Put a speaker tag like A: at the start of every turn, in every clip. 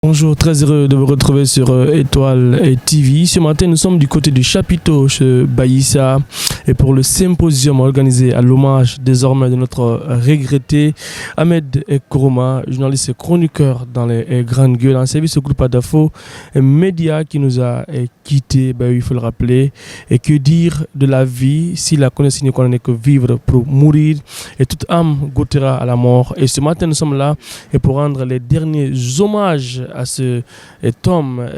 A: Bonjour, très heureux de vous retrouver sur Étoile et TV. Ce matin, nous sommes du côté du chapiteau chez Baïssa et pour le symposium organisé à l'hommage désormais de notre regretté Ahmed Kourouma, journaliste et chroniqueur dans les grandes gueules, en service au groupe Adafo, un média qui nous a quittés, il faut le rappeler. Et que dire de la vie si la consigne qu'on n'est que vivre pour mourir et toute âme goûtera à la mort. Et ce matin, nous sommes là et pour rendre les derniers hommages à cet homme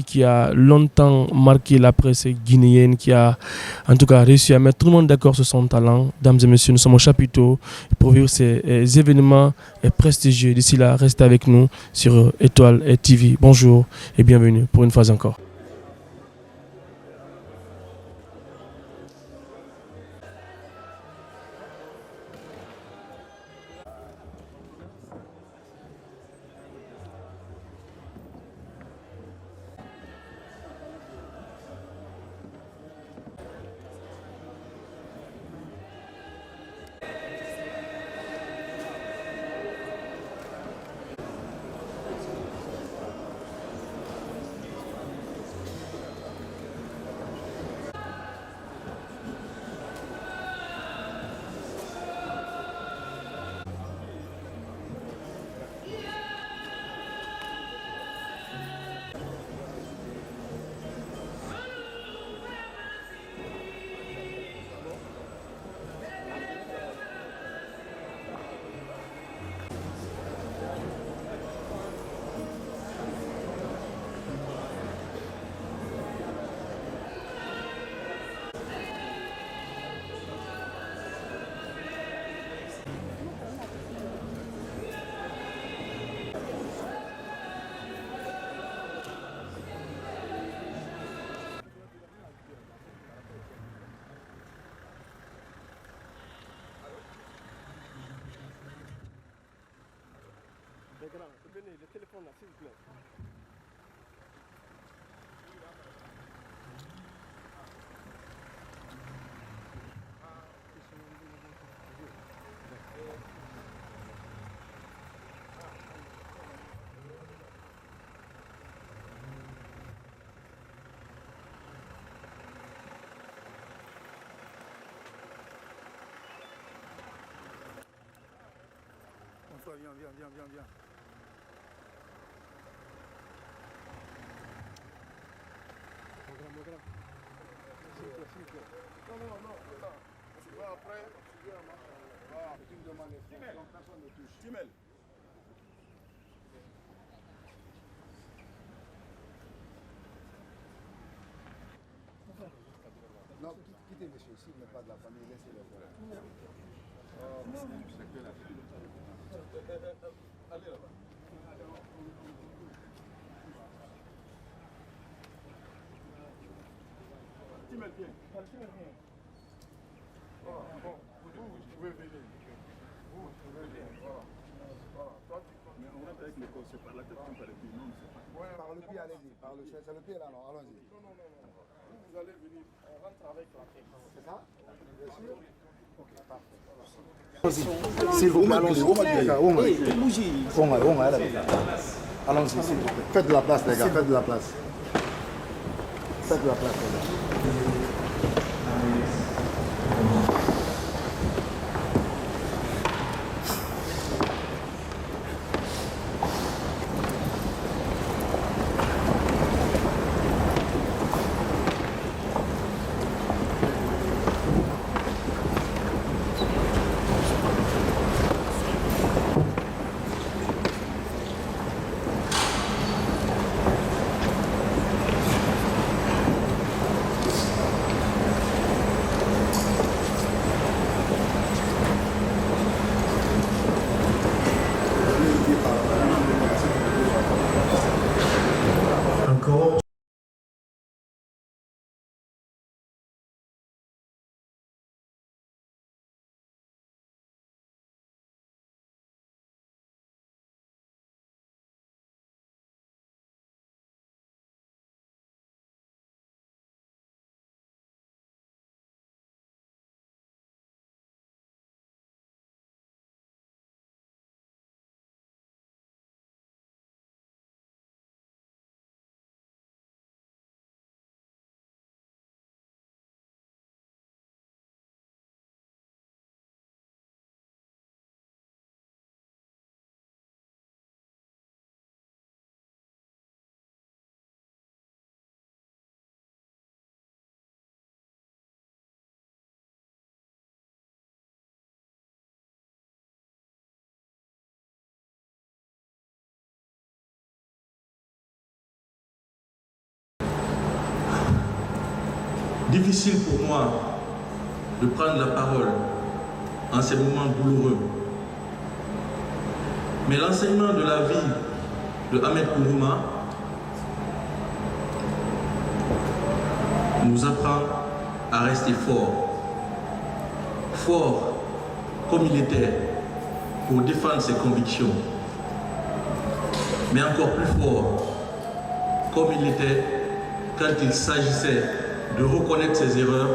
A: qui a longtemps marqué la presse guinéenne, qui a en tout cas réussi à mettre tout le monde d'accord sur son talent. Dames et messieurs, nous sommes au chapiteau pour vivre ces événements prestigieux. D'ici là, restez avec nous sur Étoile et TV. Bonjour et bienvenue pour une fois encore. Le téléphone là, s'il vous plaît. Viens. S'il vous plaît. Non, attends. Tu vas après, tu viens à marche. Tu me demandes les fonds, donc personne ne touche. Timel. Non, quittez monsieur, s'il n'est pas de la famille, laissez-le faire. Allez là-bas. Timel, viens. Vous pouvez venir. Vous pouvez venir. Voilà. Toi, mais on rentre avec le corps, c'est par la tête qu'on parle le pied. Non, c'est pas. Ouais, par le pied, allez-y. C'est le pied là, non, allons-y. Non. Vous allez venir. On rentre avec la tête. C'est ça? Bien sûr. Ok, parfait. S'il vous plaît, allons-y. Allons-y, s'il vous plaît. Faites de la place, les gars. Faites de la place. Faites de la place, les gars.
B: difficile pour moi de prendre la parole en ces moments douloureux. Mais l'enseignement de la vie de Ahmed Kourouma nous apprend à rester fort. Fort comme il était pour défendre ses convictions. Mais encore plus fort comme il était quand il s'agissait de reconnaître ses erreurs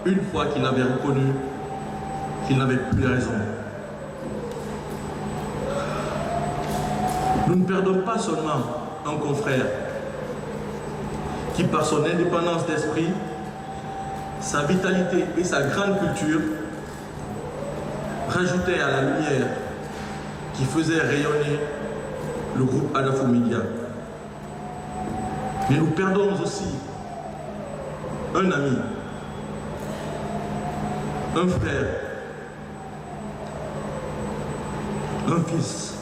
B: une fois qu'il avait reconnu qu'il n'avait plus raison. Nous ne perdons pas seulement un confrère qui, par son indépendance d'esprit, sa vitalité et sa grande culture, rajoutait à la lumière qui faisait rayonner le groupe Adafou Media. Mais nous perdons aussi un ami, un frère, un fils.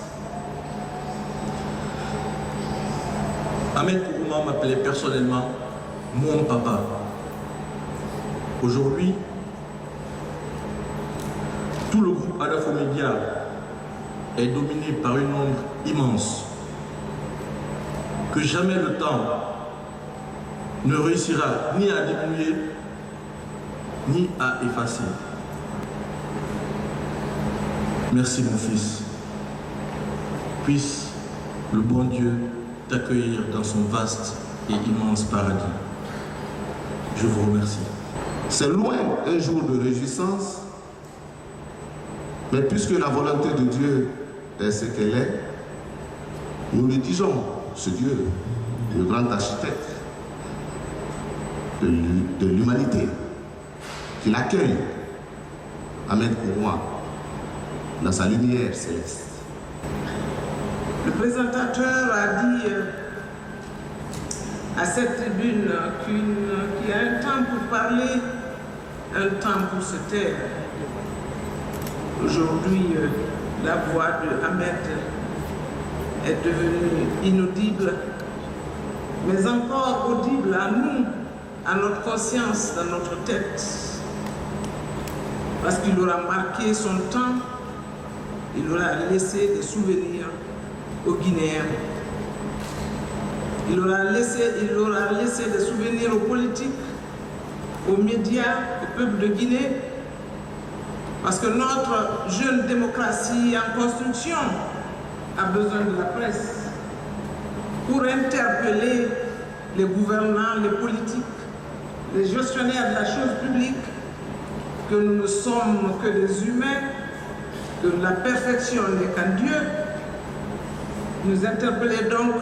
B: Ahmed Kourouma m'appelait personnellement mon papa. Aujourd'hui, tout le groupe Adafou Media est dominé par une ombre immense que jamais le temps ne réussira ni à diminuer ni à effacer. Merci mon fils. Puisse le bon Dieu t'accueillir dans son vaste et immense paradis. Je vous remercie.
C: C'est loin un jour de réjouissance, mais puisque la volonté de Dieu est ce qu'elle est, nous lui disons, ce Dieu, le grand architecte de l'humanité, qu'il accueille Ahmed Kourouma dans sa lumière céleste.
D: Le présentateur a dit à cette tribune qu'il y a un temps pour parler, un temps pour se taire. Aujourd'hui, la voix de Ahmed est devenue inaudible, mais encore audible à nous, à notre conscience, dans notre tête. Parce qu'il aura marqué son temps, il aura laissé des souvenirs aux Guinéens. Il aura laissé des souvenirs aux politiques, aux médias, au peuple de Guinée. Parce que notre jeune démocratie en construction a besoin de la presse pour interpeller les gouvernants, les politiques, les gestionnaires de la chose publique, que nous ne sommes que des humains, que la perfection n'est qu'en Dieu. Nous interpeller donc,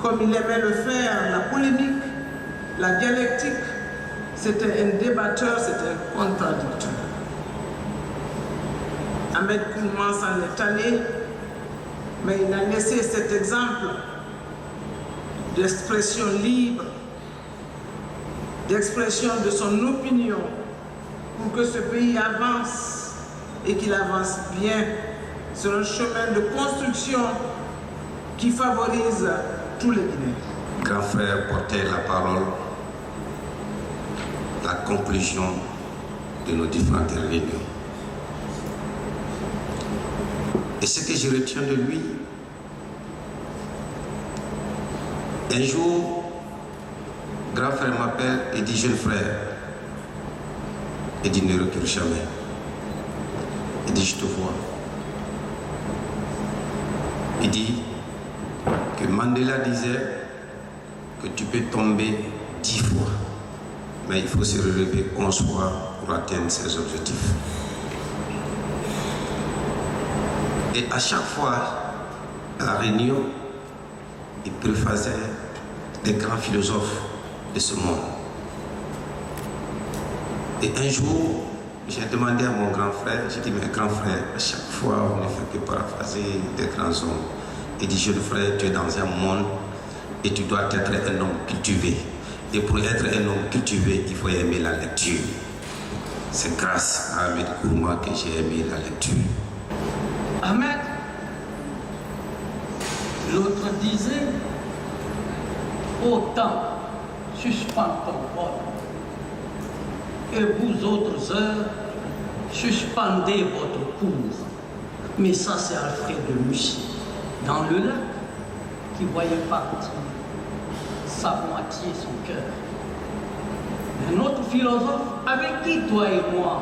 D: comme il aimait le faire, la polémique, la dialectique. C'était un débatteur, c'était un contradicteur. Ahmed Kourouma s'en est allé, mais il a laissé cet exemple d'expression libre, d'expression de son opinion pour que ce pays avance et qu'il avance bien sur un chemin de construction qui favorise tous les Guinéens.
E: Grand frère portait la parole, la conclusion de nos différentes réunions. Et ce que je retiens de lui, un jour, grand frère m'appelle et dit jeune frère, et dit ne recule jamais. Il dit je te vois. Il dit que Mandela disait que tu peux tomber 10 fois, mais il faut se relever 11 fois pour atteindre ses objectifs. Et à chaque fois, à la réunion, il préfaisait des grands philosophes de ce monde. Et un jour, j'ai demandé à mon grand frère, j'ai dit, mais grand frère, à chaque fois, on ne fait que paraphraser des grands hommes. Il dit, jeune frère, tu es dans un monde et tu dois être un homme cultivé. Et pour être un homme cultivé, il faut aimer la lecture. C'est grâce à Ahmed Kourouma que j'ai aimé la lecture.
F: Ahmed, l'autre disait, autant suspends ton vol et vous autres heures, suspendez votre cours. Mais ça, c'est Alfred de Musset, dans le lac, qui voyait partir sa moitié, son cœur. Un autre philosophe avec qui toi et moi,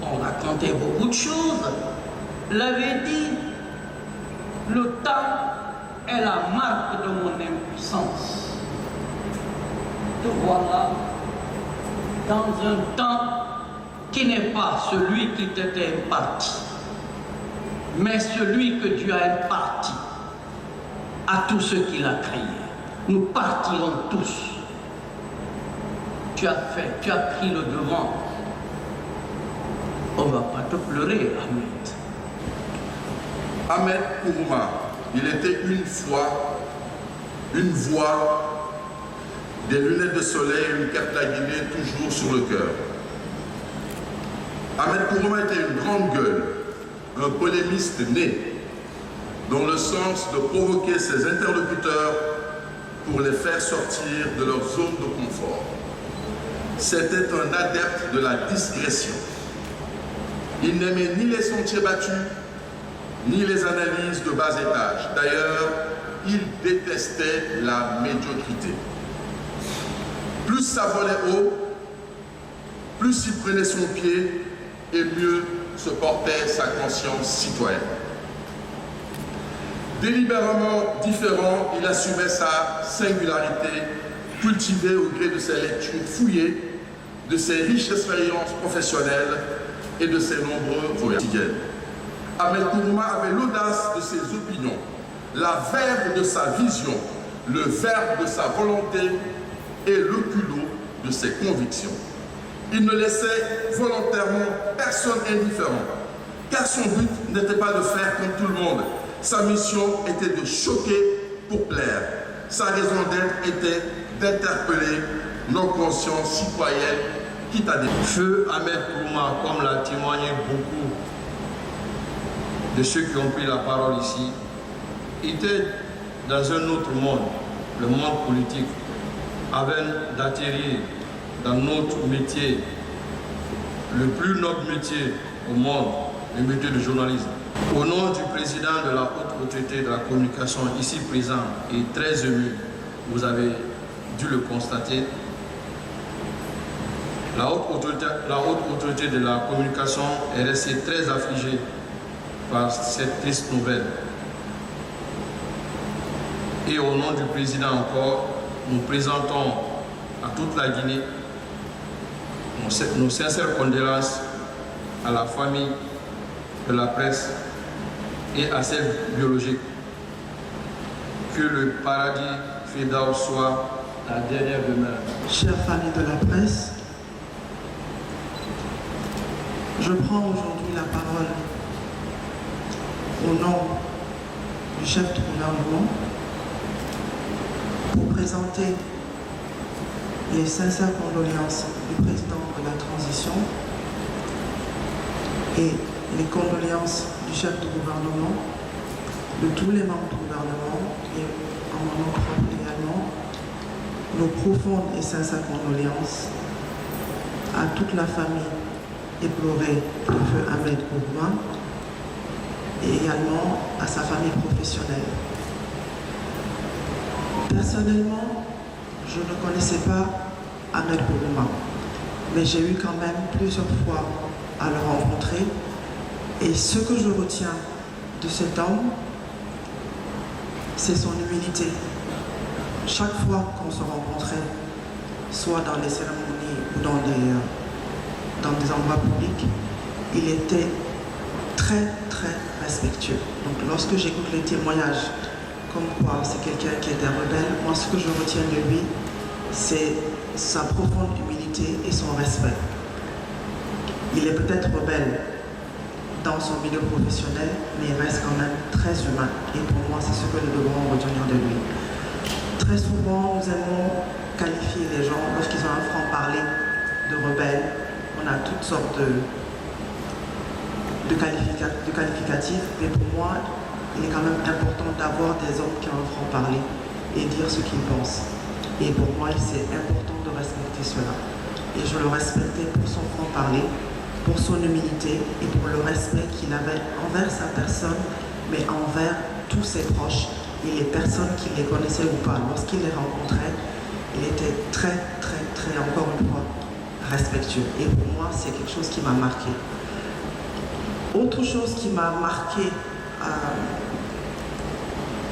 F: on racontait beaucoup de choses, l'avait dit, le temps est la marque de mon impuissance. Te voilà dans un temps qui n'est pas celui qui t'était imparti, mais celui que Dieu a imparti à tous ceux qu'il a créés. Nous partirons tous. Tu as pris le devant. On ne va pas te pleurer, Ahmed.
C: Ahmed Kourouma, il était une fois, une voix, des lunettes de soleil et une cape la Guinée toujours sur le cœur. Ahmed Kourouma était une grande gueule, un polémiste né, dans le sens de provoquer ses interlocuteurs pour les faire sortir de leur zone de confort. C'était un adepte de la digression. Il n'aimait ni les sentiers battus, ni les analyses de bas étage. D'ailleurs, il détestait la médiocrité. Plus ça volait haut, plus il prenait son pied et mieux se portait sa conscience citoyenne. Délibérément différent, il assumait sa singularité, cultivée au gré de ses lectures fouillées, de ses riches expériences professionnelles et de ses nombreux voyages. Ahmed Kourouma avait l'audace de ses opinions, la verve de sa vision, le verbe de sa volonté et le culot de ses convictions. Il ne laissait volontairement personne indifférent, car son but n'était pas de faire comme tout le monde. Sa mission était de choquer pour plaire. Sa raison d'être était d'interpeller nos consciences citoyennes, quitte à des...
G: Feu Ahmed Kourouma, comme l'a témoigné beaucoup de ceux qui ont pris la parole ici, était dans un autre monde, le monde politique, avant d'atterrir dans notre métier, le plus noble métier au monde, le métier de journalisme. Au nom du président de la haute autorité de la communication ici présent et très ému, vous avez dû le constater, la haute autorité de la communication est restée très affligée par cette triste nouvelle. Et au nom du président encore, nous présentons à toute la Guinée nos sincères condoléances à la famille de la presse et à celle biologique. Que le paradis Firdausi soit la dernière demeure.
H: Chère famille de la presse, je prends aujourd'hui la parole au nom du chef du gouvernement pour présenter les sincères condoléances du président de la transition et les condoléances du chef du gouvernement, de tous les membres du gouvernement et en mon nom propre également, nos profondes et sincères condoléances à toute la famille éplorée du feu Ahmed Kourouma et également à sa famille professionnelle. Personnellement, je ne connaissais pas Ahmed Kourouma, mais j'ai eu quand même plusieurs fois à le rencontrer. Et ce que je retiens de cet homme, c'est son humilité. Chaque fois qu'on se rencontrait, soit dans les cérémonies ou dans des endroits publics, il était très très respectueux. Donc lorsque j'écoute les témoignages, comme quoi c'est quelqu'un qui était rebelle, moi ce que je retiens de lui, c'est sa profonde humilité et son respect. Il est peut-être rebelle dans son milieu professionnel, mais il reste quand même très humain. Et pour moi, c'est ce que nous devons retenir de lui. Très souvent, nous aimons qualifier les gens, lorsqu'ils ont un franc-parler, de rebelles. On a toutes sortes de qualificatifs, mais pour moi, il est quand même important d'avoir des hommes qui ont un franc-parler et dire ce qu'ils pensent. Et pour moi, c'est important de respecter cela. et je le respectais pour son franc-parler, pour son humilité et pour le respect qu'il avait envers sa personne, mais envers tous ses proches et les personnes qui les connaissaient ou pas. Lorsqu'il les rencontrait, il était très, encore une fois, respectueux. Et pour moi, c'est quelque chose qui m'a marqué. Autre chose qui m'a marqué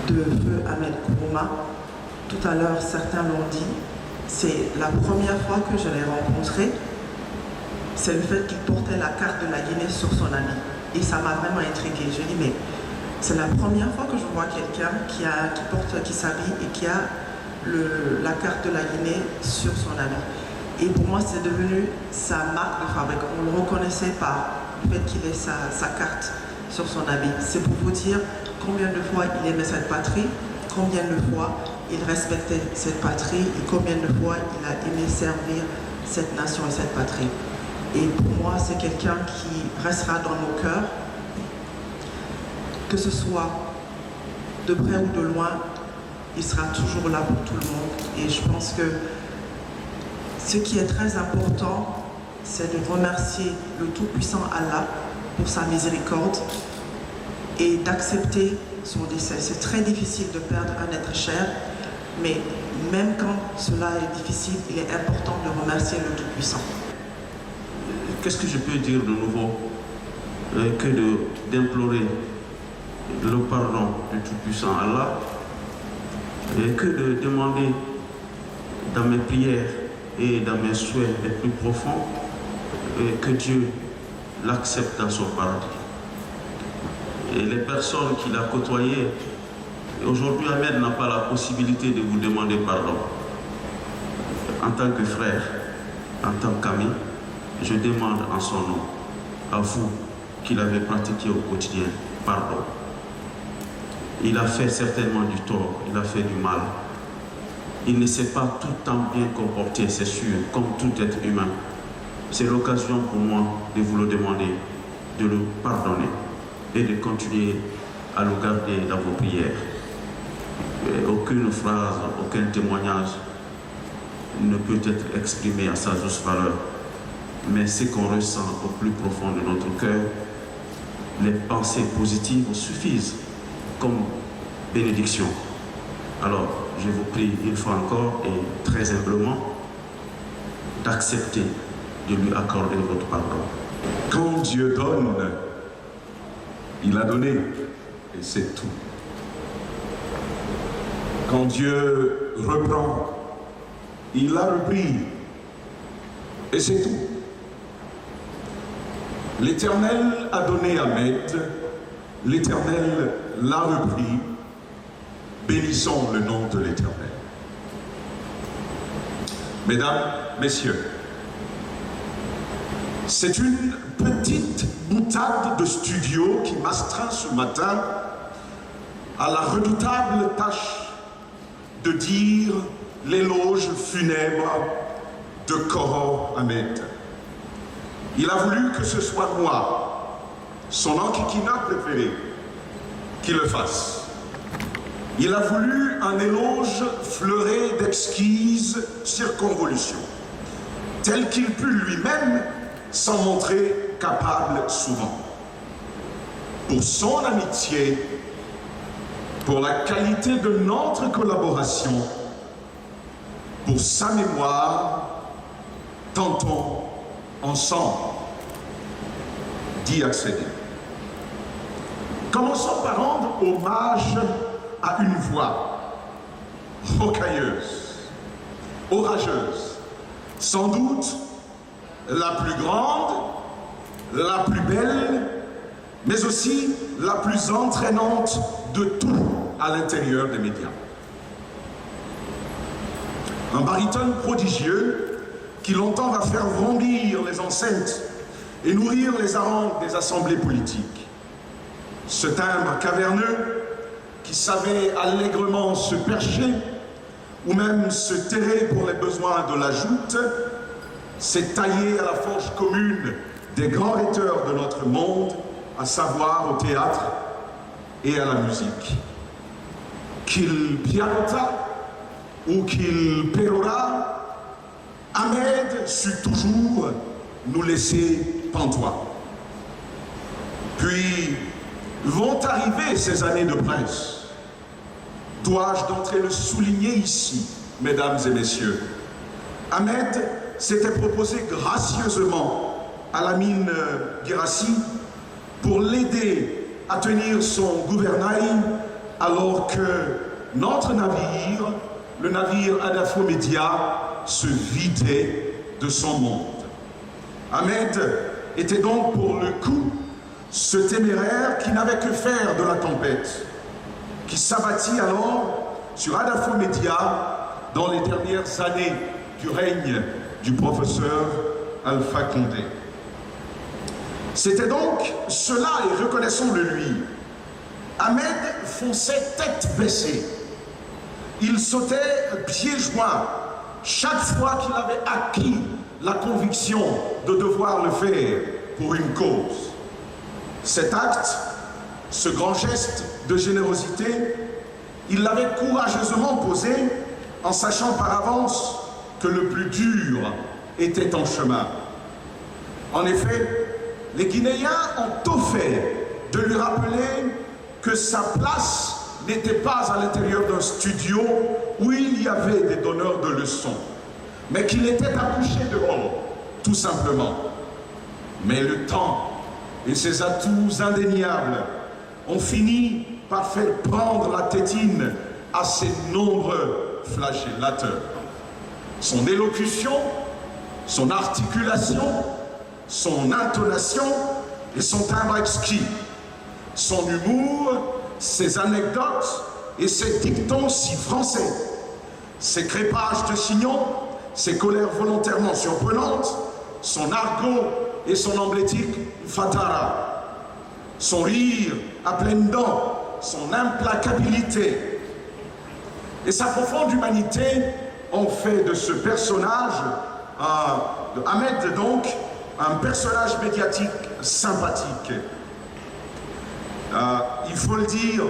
H: de feu Ahmed Kourouma, tout à l'heure, certains l'ont dit, c'est la première fois que je l'ai rencontré, c'est le fait qu'il portait la carte de la Guinée sur son habit. Et ça m'a vraiment intriguée. Je dis, mais c'est la première fois que je vois quelqu'un qui s'habille et qui a la carte de la Guinée sur son habit. Et pour moi, c'est devenu sa marque de fabrique. On le reconnaissait par le fait qu'il ait sa carte sur son habit. C'est pour vous dire combien de fois il aimait cette patrie, combien de fois il respectait cette patrie et combien de fois il a aimé servir cette nation et cette patrie. Et pour moi, c'est quelqu'un qui restera dans nos cœurs, que ce soit de près ou de loin, il sera toujours là pour tout le monde. Et je pense que ce qui est très important, c'est de remercier le Tout-Puissant Allah pour sa miséricorde et d'accepter son décès. C'est très difficile de perdre un être cher, mais même quand cela est difficile, il est important de remercier le Tout-Puissant.
B: Qu'est-ce que je peux dire de nouveau que d'implorer le pardon du Tout-Puissant Allah et que de demander dans mes prières et dans mes souhaits les plus profonds que Dieu l'accepte dans son paradis. Et les personnes qu'il a côtoyées, aujourd'hui Ahmed n'a pas la possibilité de vous demander pardon. En tant que frère, en tant qu'ami, je demande en son nom à vous qui l'avez pratiqué au quotidien, pardon. Il a fait certainement du tort, il a fait du mal. Il ne s'est pas tout le temps bien comporté, c'est sûr, comme tout être humain. C'est l'occasion pour moi de vous le demander, de le pardonner et de continuer à le garder dans vos prières. Aucune phrase, aucun témoignage ne peut être exprimé à sa juste valeur. Mais ce qu'on ressent au plus profond de notre cœur, les pensées positives suffisent comme bénédiction. Alors, je vous prie une fois encore et très humblement d'accepter de lui accorder votre pardon.
I: Quand Dieu donne, il a donné, et c'est tout. Quand Dieu reprend, il a repris, et c'est tout. L'Éternel a donné à Ahmed, l'Éternel l'a repris, bénissons le nom de l'Éternel. Mesdames, Messieurs, c'est une petite boutade de studio qui m'astreint ce matin à la redoutable tâche de dire l'éloge funèbre de Koro Ahmed. Il a voulu que ce soit moi, son enquiquina préféré, qui le fasse. Il a voulu un éloge fleuré d'exquises circonvolutions, tel qu'il put lui-même s'en montrer capable souvent. Pour son amitié, pour la qualité de notre collaboration, pour sa mémoire, tentons ensemble d'y accéder. Commençons par rendre hommage à une voix rocailleuse, orageuse, sans doute la plus grande, la plus belle, mais aussi la plus entraînante de tout à l'intérieur des médias. Un baryton prodigieux qui longtemps va faire bondir les enceintes et nourrir les harangues des assemblées politiques. Ce timbre caverneux qui savait allègrement se percher ou même se terrer pour les besoins de la joute, s'est taillé à la forge commune des grands rhéteurs de notre monde, à savoir au théâtre et à la musique. Qu'il pianta ou qu'il pérora, Ahmed sut toujours nous laisser pantois. Puis vont arriver ces années de presse. Dois-je d'entrer le souligner ici, mesdames et messieurs? Ahmed s'était proposé gracieusement à Lamine Guirassy pour l'aider à tenir son gouvernail alors que notre navire, le navire Adafo Média, se vidait de son monde. Ahmed était donc pour le coup ce téméraire qui n'avait que faire de la tempête, qui s'abattit alors sur Adafo Média dans les dernières années du règne du professeur Alpha Condé. C'était donc cela, et reconnaissons-le lui. Ahmed fonçait tête baissée. Il sautait pieds joints chaque fois qu'il avait acquis la conviction de devoir le faire pour une cause. Cet acte, ce grand geste de générosité, il l'avait courageusement posé en sachant par avance que le plus dur était en chemin. En effet, les Guinéens ont tout fait de lui rappeler que sa place n'était pas à l'intérieur d'un studio où il y avait des donneurs de leçons, mais qu'il était accouché dehors, tout simplement. Mais le temps et ses atouts indéniables ont fini par faire prendre la tétine à ses nombreux flagellateurs. Son élocution, son articulation, son intonation et son timbre exquis, son humour, ses anecdotes et ses dictons si français, ses crépages de chignons, ses colères volontairement surprenantes, son argot et son emblétique fatara, son rire à pleines dents, son implacabilité et sa profonde humanité ont fait de ce personnage, de Ahmed donc, un personnage médiatique sympathique. Il faut le dire,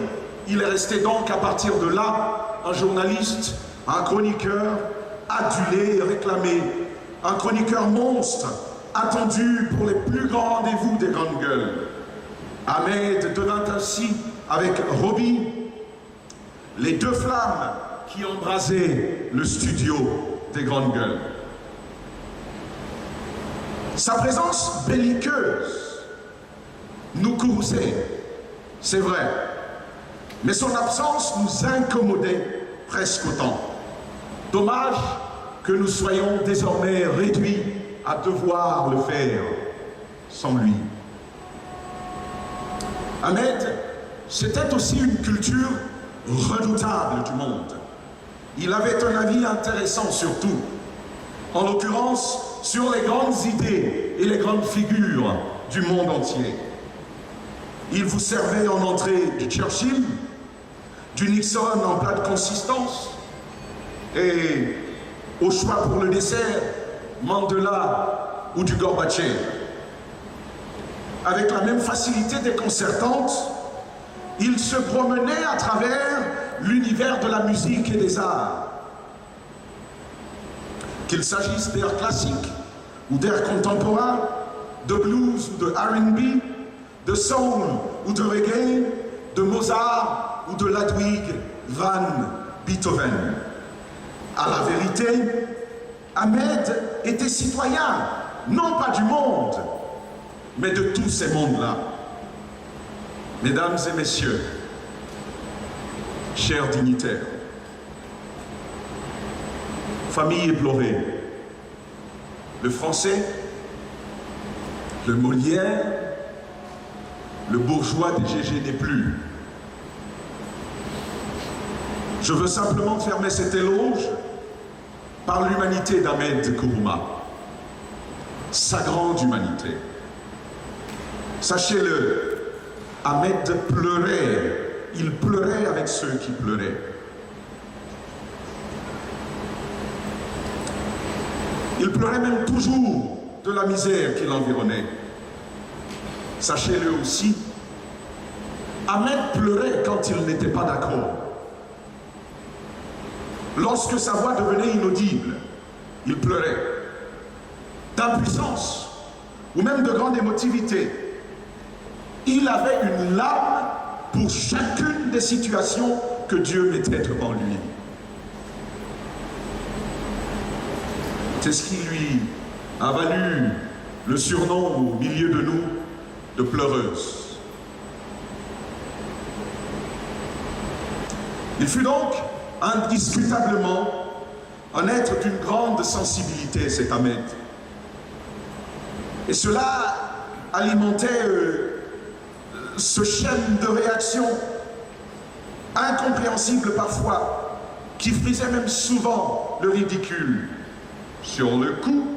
I: il est resté donc à partir de là un journaliste, un chroniqueur adulé et réclamé, un chroniqueur monstre, attendu pour les plus grands rendez-vous des grandes gueules. Ahmed devint ainsi, avec Roby, les deux flammes qui embrasaient le studio des grandes gueules. Sa présence belliqueuse nous courrouçait, c'est vrai, mais son absence nous incommodait presque autant. Dommage que nous soyons désormais réduits à devoir le faire sans lui. Ahmed, c'était aussi une culture redoutable du monde. Il avait un avis intéressant sur tout, en l'occurrence sur les grandes idées et les grandes figures du monde entier. Il vous servait en entrée du Churchill, du Nixon en plat de consistance, et au choix pour le dessert, Mandela ou du Gorbatchev. Avec la même facilité déconcertante, il se promenait à travers l'univers de la musique et des arts. Qu'il s'agisse d'air classique ou d'air contemporain, de blues ou de R&B, de soul ou de reggae, de Mozart ou de Ludwig van Beethoven. À la vérité, Ahmed était citoyen, non pas du monde, mais de tous ces mondes-là. Mesdames et messieurs, chers dignitaires, famille éplorée, le français, le Molière, le bourgeois des GG n'est plus. Je veux simplement fermer cet éloge par l'humanité d'Ahmed Kourouma, sa grande humanité. Sachez-le, Ahmed pleurait, il pleurait avec ceux qui pleuraient. Il pleurait même toujours de la misère qui l'environnait. Sachez-le aussi, Ahmed pleurait quand il n'était pas d'accord. Lorsque sa voix devenait inaudible, il pleurait. d'impuissance ou même de grande émotivité. Il avait une lame pour chacune des situations que Dieu mettait devant lui. C'est ce qui lui a valu le surnom au milieu de nous de pleureuse. Il fut donc indiscutablement un être d'une grande sensibilité, cet Ahmed. Et cela alimentait ce schème de réaction incompréhensible parfois, qui frisait même souvent le ridicule. Sur le coup,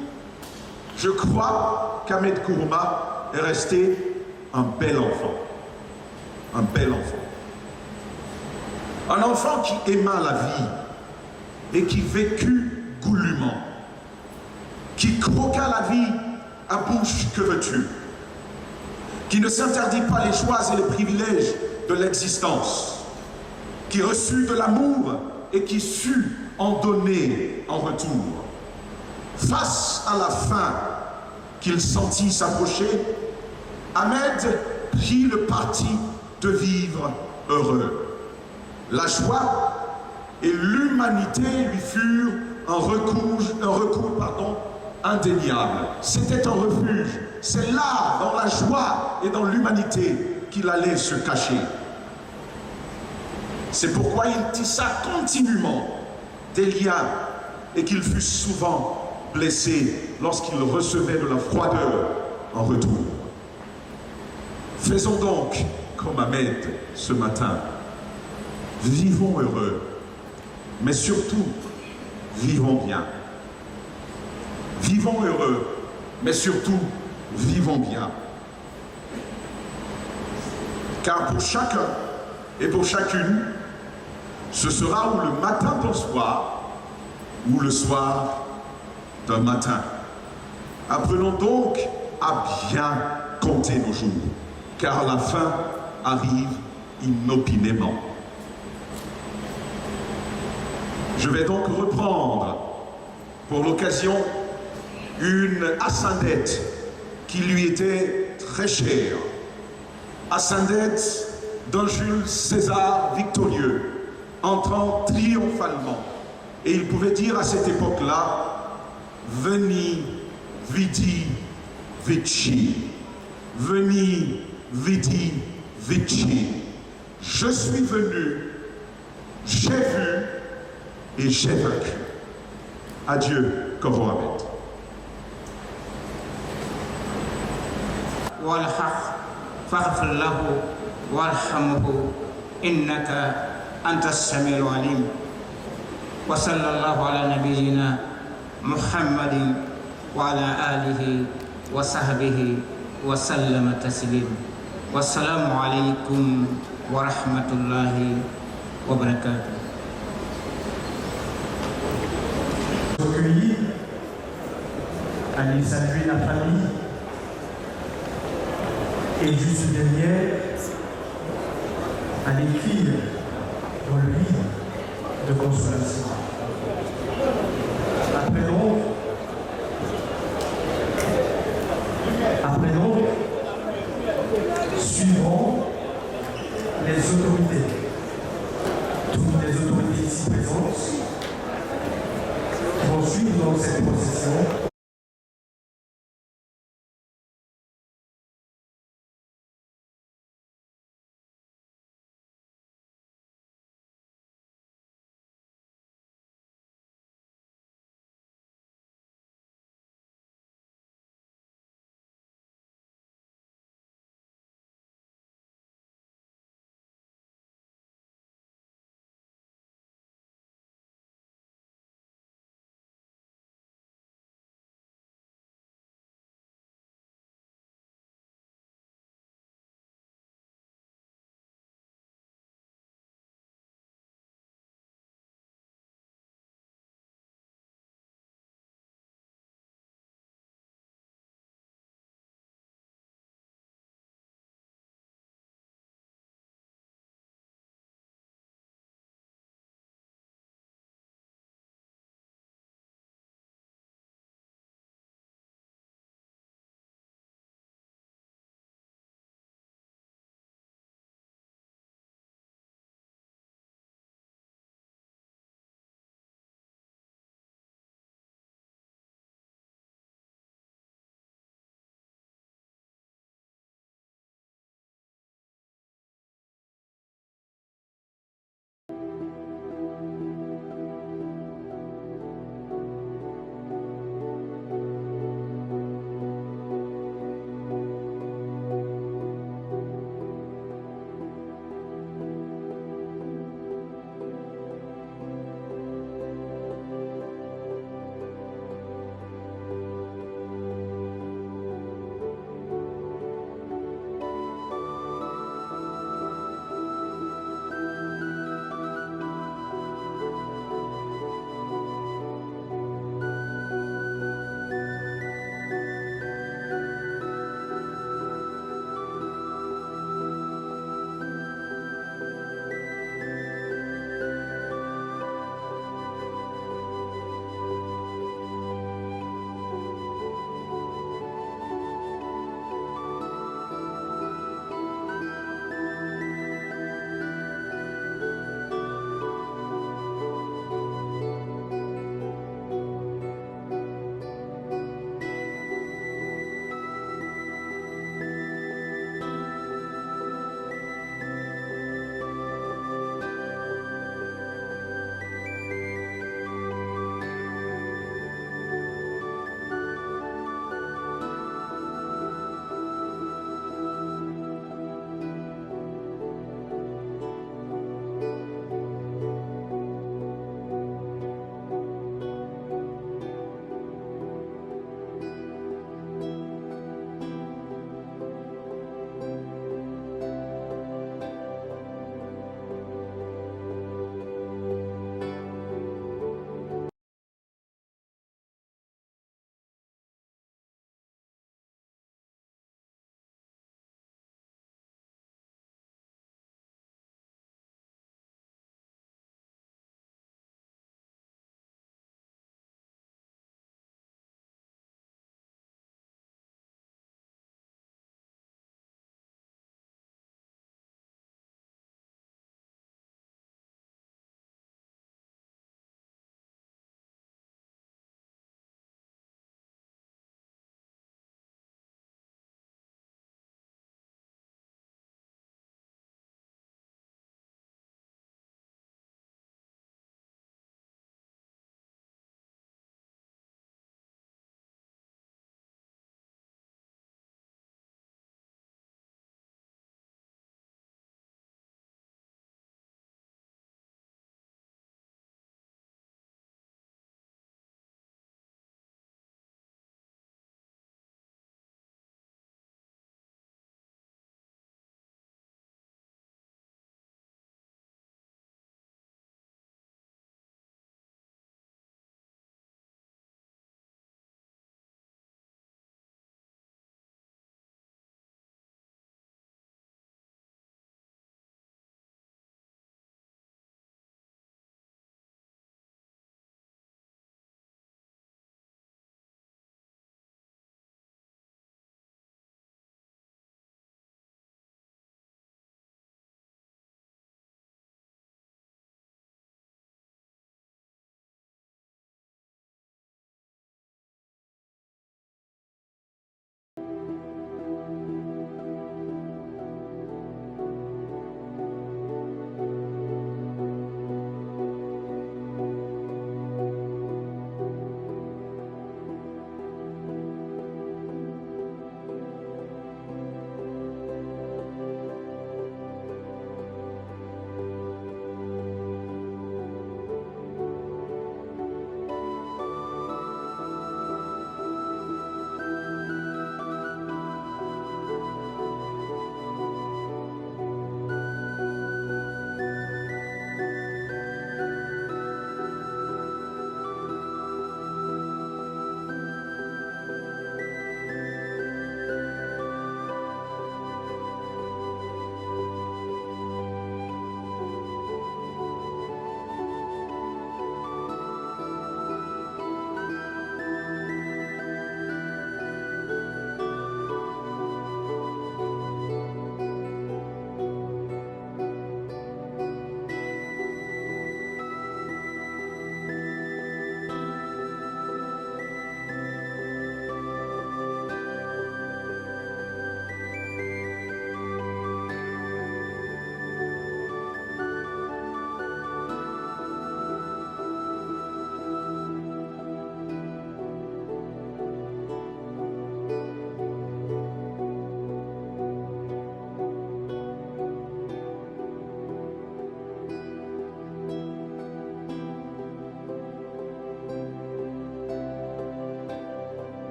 I: je crois qu'Ahmed Kourouma est resté un bel enfant. Un bel enfant. Un enfant qui aima la vie et qui vécut goulûment, qui croqua la vie à bouche que veux-tu, qui ne s'interdit pas les joies et les privilèges de l'existence, qui reçut de l'amour et qui sut en donner en retour. Face à la faim qu'il sentit s'approcher, Ahmed prit le parti de vivre heureux. La joie et l'humanité lui furent un recours indéniable. C'était un refuge. C'est là, dans la joie et dans l'humanité, qu'il allait se cacher. C'est pourquoi il tissa continuellement des liens et qu'il fut souvent blessé lorsqu'il recevait de la froideur en retour. Faisons donc comme Ahmed ce matin. Vivons heureux, mais surtout, vivons bien. Vivons heureux, mais surtout, vivons bien. Car pour chacun et pour chacune, ce sera ou le matin d'un soir, ou le soir d'un matin. Apprenons donc à bien compter nos jours, car la fin arrive inopinément. Je vais donc reprendre pour l'occasion une ascendette qui lui était très chère. Ascendette d'un Jules César victorieux, entrant triomphalement. Et il pouvait dire à cette époque-là, Veni, vidi, vici. Veni, vidi, vici. Je suis venu, j'ai vu et j'ai vaincu. Adieu, Koro Ahmed.
J: والحق فاغفر له وارحمه إنك أنت السميع العليم وصلى الله على نبينا محمد وعلى آله وصحبه وسلم تسليما والسلام عليكم ورحمة الله وبركاته.
K: Recueillir, aller saluer la famille et juste derrière, aller écrire dans le livre de consolation. Après donc, suivons les autorités, toutes les autorités ici présentes, qui vont suivre dans cette procession.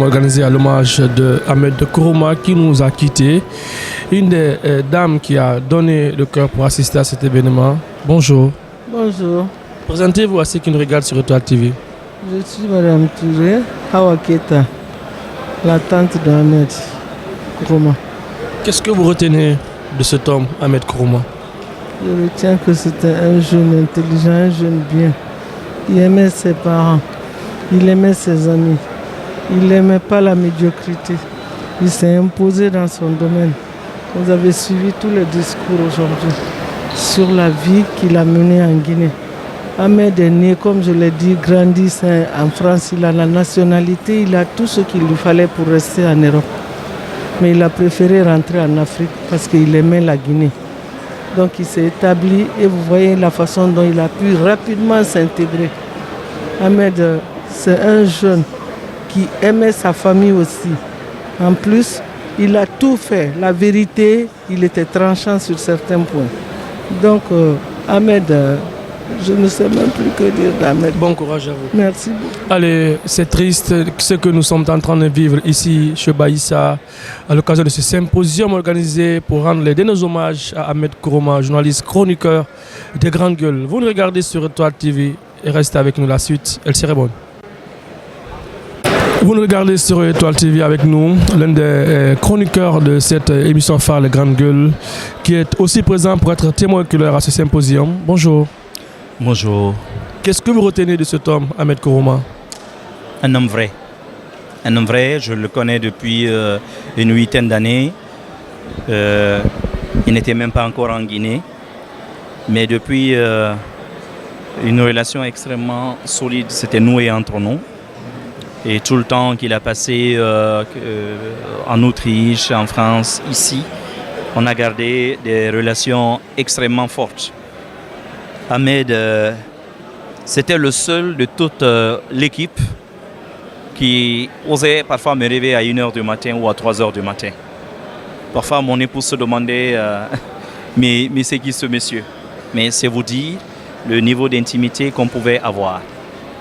A: Organisé à l'hommage de Ahmed Kourouma qui nous a quittés. Une des dames qui a donné le cœur pour assister à cet événement. Bonjour.
L: Bonjour.
A: Présentez-vous à ceux qui nous regardent sur Étoile TV.
L: Je suis Madame Touré, Hawa Keta, la tante d'Ahmed Kourouma.
A: Qu'est-ce que vous retenez de cet homme, Ahmed Kourouma?
L: Je retiens que c'était un jeune intelligent, un jeune bien. Il aimait ses parents, il aimait ses amis, il n'aimait pas la médiocrité. Il s'est imposé dans son domaine. Vous avez suivi tous les discours aujourd'hui sur la vie qu'il a menée en Guinée. Ahmed est né, comme je l'ai dit, grandi en France. Il a la nationalité, il a tout ce qu'il lui fallait pour rester en Europe. Mais il a préféré rentrer en Afrique parce qu'il aimait la Guinée. Donc il s'est établi et vous voyez la façon dont il a pu rapidement s'intégrer. Ahmed, c'est un jeune qui aimait sa famille aussi. En plus, il a tout fait. La vérité, il était tranchant sur certains points. Donc Ahmed, je ne sais même plus que dire d'Ahmed.
A: Bon courage à vous.
L: Merci beaucoup.
A: Allez, c'est triste ce que nous sommes en train de vivre ici chez Baïssa à l'occasion de ce symposium organisé pour rendre les derniers hommages à Ahmed Kourouma, journaliste chroniqueur des Grandes Gueules. Vous nous regardez sur Étoile TV et restez avec nous la suite. Elle serait bonne. Vous nous regardez sur Étoile TV avec nous, l'un des chroniqueurs de cette émission phare Les Grandes Gueules, qui est aussi présent pour être témoin oculaire à ce symposium. Bonjour.
M: Bonjour.
A: Qu'est-ce que vous retenez de cet homme, Ahmed Kourouma?
M: Un homme vrai. Un homme vrai, je le connais depuis une huitaine d'années. Il n'était même pas encore en Guinée. Mais depuis, une relation extrêmement solide s'était nouée entre nous. Et tout le temps qu'il a passé en Autriche, en France, ici, on a gardé des relations extrêmement fortes. Ahmed, c'était le seul de toute l'équipe qui osait parfois me réveiller à 1h du matin ou à 3h du matin. Parfois, mon épouse se demandait mais c'est qui ce monsieur? Mais c'est vous dire le niveau d'intimité qu'on pouvait avoir.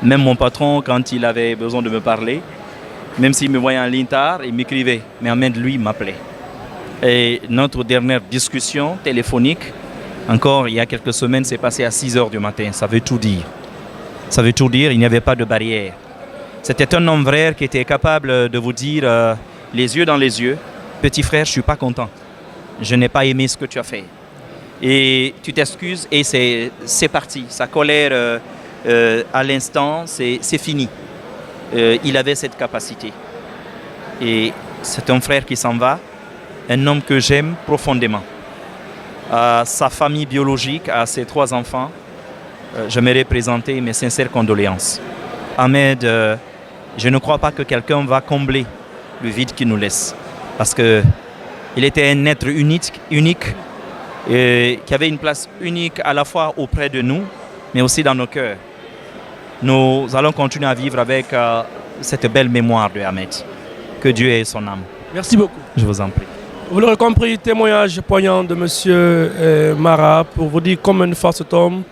M: Même mon patron, quand il avait besoin de me parler, même s'il me voyait en ligne tard, il m'écrivait. Mais Ahmed, lui, m'appelait. Et notre dernière discussion téléphonique, encore il y a quelques semaines, c'est passé à 6h du matin. Ça veut tout dire. Ça veut tout dire, il n'y avait pas de barrière. C'était un homme vrai qui était capable de vous dire, les yeux dans les yeux, petit frère, je ne suis pas content. Je n'ai pas aimé ce que tu as fait. Et tu t'excuses et c'est parti. Sa colère, à l'instant, c'est fini. Il avait cette capacité. Et c'est un frère qui s'en va, un homme que j'aime profondément. À sa famille biologique, à ses 3 enfants, j'aimerais présenter mes sincères condoléances. Ahmed, je ne crois pas que quelqu'un va combler le vide qu'il nous laisse. Parce qu'il était un être unique qui avait une place unique à la fois auprès de nous, mais aussi dans nos cœurs. Nous allons continuer à vivre avec cette belle mémoire de Ahmed. Que Dieu ait son âme.
A: Merci beaucoup.
M: Je vous en prie.
A: Vous l'aurez compris, témoignage poignant de M. Mara pour vous dire comment il fait cet homme.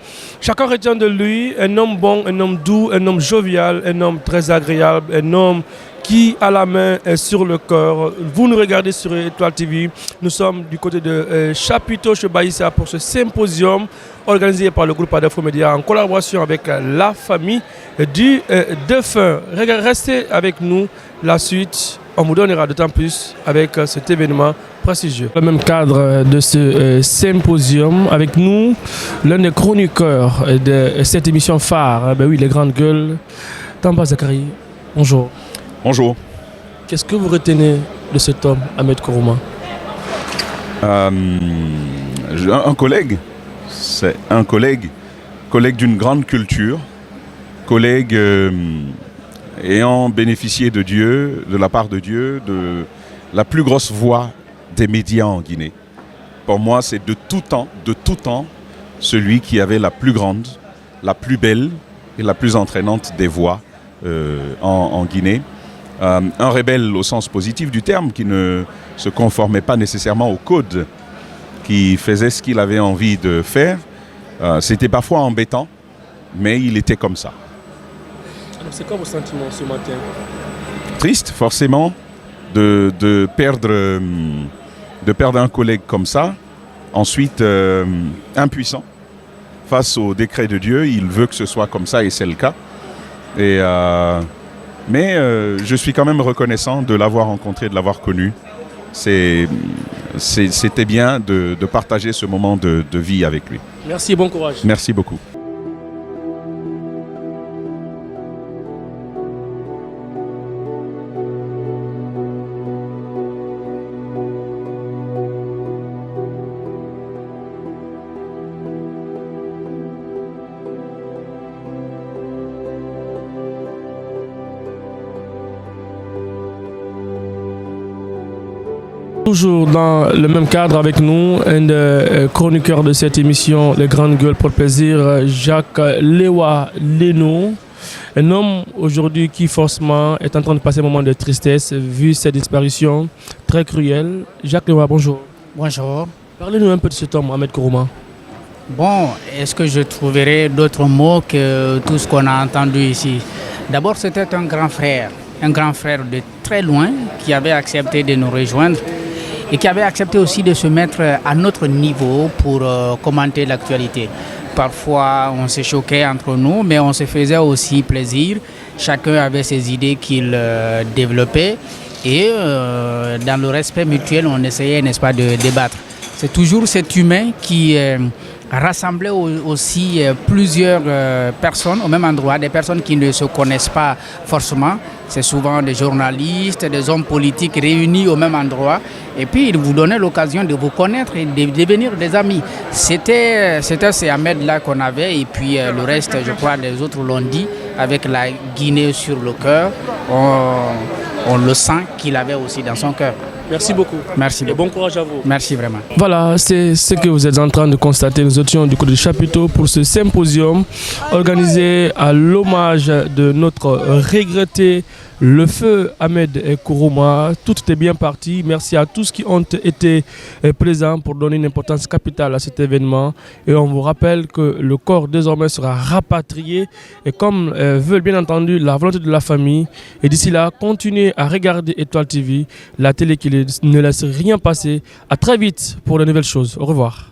A: Chacun retient de lui un homme bon, un homme doux, un homme jovial, un homme très agréable, un homme qui a la main sur le cœur. Vous nous regardez sur Étoile TV. Nous sommes du côté de Chapiteau chez Baïssa pour ce symposium organisé par le groupe Adafo Média en collaboration avec la famille du défunt. Restez avec nous. La suite, on vous donnera d'autant plus avec cet événement prestigieux. Dans le même cadre de ce symposium, avec nous, l'un des chroniqueurs de cette émission phare, oui, Les Grandes Gueules, Tamba Zakari. Bonjour.
N: Bonjour.
A: Qu'est-ce que vous retenez de cet homme, Ahmed Kourouma?
N: Un collègue. C'est un collègue d'une grande culture, collègue ayant bénéficié de Dieu, de la part de Dieu, de la plus grosse voix des médias en Guinée. Pour moi, c'est de tout temps, celui qui avait la plus grande, la plus belle et la plus entraînante des voix en Guinée. Un rebelle au sens positif du terme, qui ne se conformait pas nécessairement au code, qui faisait ce qu'il avait envie de faire. C'était parfois embêtant, mais il était comme ça.
A: Alors c'est quoi vos sentiments ce matin?
N: triste, forcément, de perdre un collègue comme ça, ensuite impuissant face au décret de Dieu. Il veut que ce soit comme ça et c'est le cas. Mais je suis quand même reconnaissant de l'avoir rencontré, de l'avoir connu. C'était bien de partager ce moment de vie avec lui.
A: Merci et bon courage.
N: Merci beaucoup.
A: Toujours dans le même cadre avec nous, un des chroniqueurs de cette émission, Les Grandes Gueules pour le plaisir, Jacques Lewa Leno. Un homme aujourd'hui qui forcément est en train de passer un moment de tristesse vu cette disparition très cruelle. Jacques Lewa, bonjour.
O: Bonjour.
A: Parlez-nous un peu de cet homme, Ahmed Kourouma.
O: Bon, est-ce que je trouverai d'autres mots que tout ce qu'on a entendu ici? D'abord, c'était un grand frère de très loin qui avait accepté de nous rejoindre et qui avait accepté aussi de se mettre à notre niveau pour commenter l'actualité. Parfois, on se choquait entre nous, mais on se faisait aussi plaisir. Chacun avait ses idées qu'il développait et dans le respect mutuel, on essayait, n'est-ce pas, de débattre. C'est toujours cet humain qui rassemblait aussi plusieurs personnes au même endroit, des personnes qui ne se connaissent pas forcément. C'est souvent des journalistes, des hommes politiques réunis au même endroit. Et puis, il vous donnait l'occasion de vous connaître et de devenir des amis. C'était ces Ahmed-là qu'on avait. Et puis, le reste, je crois, les autres l'ont dit, avec la Guinée sur le cœur. On le sent qu'il avait aussi dans son cœur.
A: Merci beaucoup.
O: Merci beaucoup.
A: Et bon courage à vous.
O: Merci vraiment.
A: Voilà, c'est ce que vous êtes en train de constater. Nous étions du côté de Chapiteau pour ce symposium organisé à l'hommage de notre regretté le feu Ahmed Kourouma. Tout était bien parti. Merci à tous qui ont été présents pour donner une importance capitale à cet événement. Et on vous rappelle que le corps désormais sera rapatrié. Et comme veut bien entendu la volonté de la famille. Et d'ici là, continuez à regarder Étoile TV, la télé qui ne laisse rien passer. À très vite pour de nouvelles choses. Au revoir.